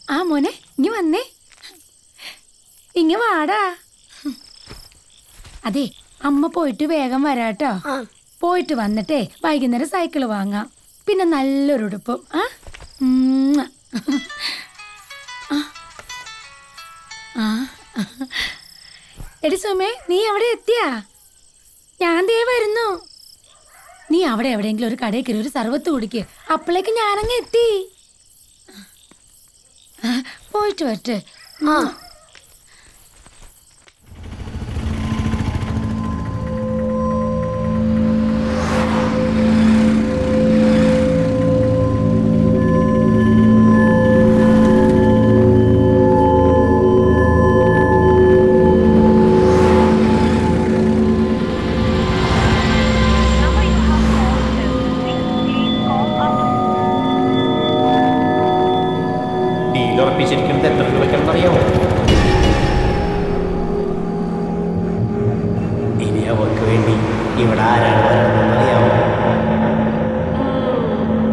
ആ മോനെ ഇങ്ങ് വന്നേ, ഇങ്ങ് വാടാ. അതെ അമ്മ പോയിട്ട് വേഗം വരാട്ടോ. പോയിട്ട് വന്നിട്ടേ വൈകുന്നേരം സൈക്കിള് വാങ്ങാം. പിന്നെ നല്ലൊരു ഉടുപ്പും. എടി സുമേ, നീ അവിടെ എത്തിയാ? ഞാൻ ദേ വരുന്നു. നീ അവിടെ എവിടെയെങ്കിലും ഒരു കടയിൽ കയറി ഒരു സർവത്ത് കുടിക്ക്. അപ്പോഴേക്ക് ഞാനങ്ങ് എത്തി. പോയിട്ട് വരട്ടെ. ഇനി അവർക്ക് വേണ്ടി ഇവിടെ ആരാണ്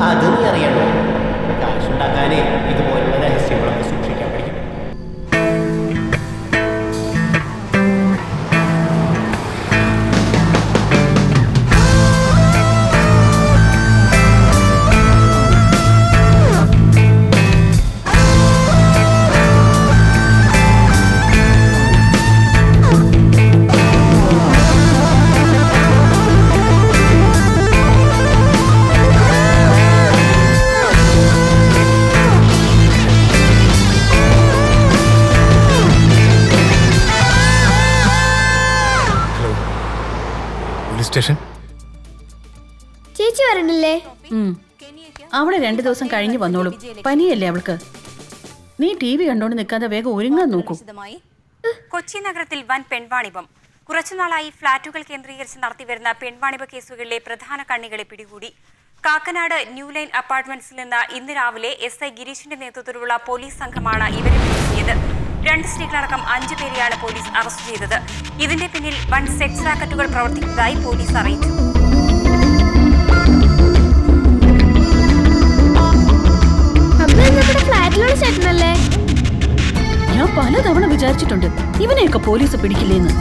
അത് നീ അറിയണോ? കാശുണ്ടാക്കാനേ ഇതുപോലുള്ള രഹസ്യങ്ങളൊക്കെ സൂക്ഷിക്കാൻ പഠിക്കും. ചേച്ചി വരണില്ലേ? അവള് 2 ദിവസം കഴിഞ്ഞ് വന്നോളും. പനിയല്ലേ അവൾക്ക്. നീ TV കണ്ടോണ്ട് നിൽക്കാതെ വേഗം ഒരുങ്ങാൻ നോക്കൂ. കൊച്ചി നഗരത്തിൽ വൻ പെൺവാണിഭം. കുറച്ചുനാളായി ഫ്ളാറ്റുകൾ കേന്ദ്രീകരിച്ച് നടത്തിവരുന്ന പെൺവാണിഭ കേസുകളിലെ പ്രധാന കണ്ണികളെ പിടികൂടി. കാക്കനാട് ന്യൂ ലൈൻ അപ്പാർട്ട്മെന്റ്സിൽ നിന്ന് ഇന്ന് രാവിലെ SI ഗിരീഷിന്റെ നേതൃത്വത്തിലുള്ള പോലീസ് സംഘമാണ് ഇവരെ പിടികൂടിയത്. 2 സ്ത്രീകളടക്കം 5 പേരെയാണ് പോലീസ് അറസ്റ്റ് ചെയ്തത്. ഇതിന്റെ പിന്നിൽ വൻ സെക്സ് റാക്കറ്റുകൾ പ്രവർത്തിക്കുന്നതായി പോലീസ് അറിയിച്ചു. ഞാൻ പലതവണ വിചാരിച്ചിട്ടുണ്ട് ഇവനെയൊക്കെ പോലീസ് പിടിക്കില്ലേന്ന്.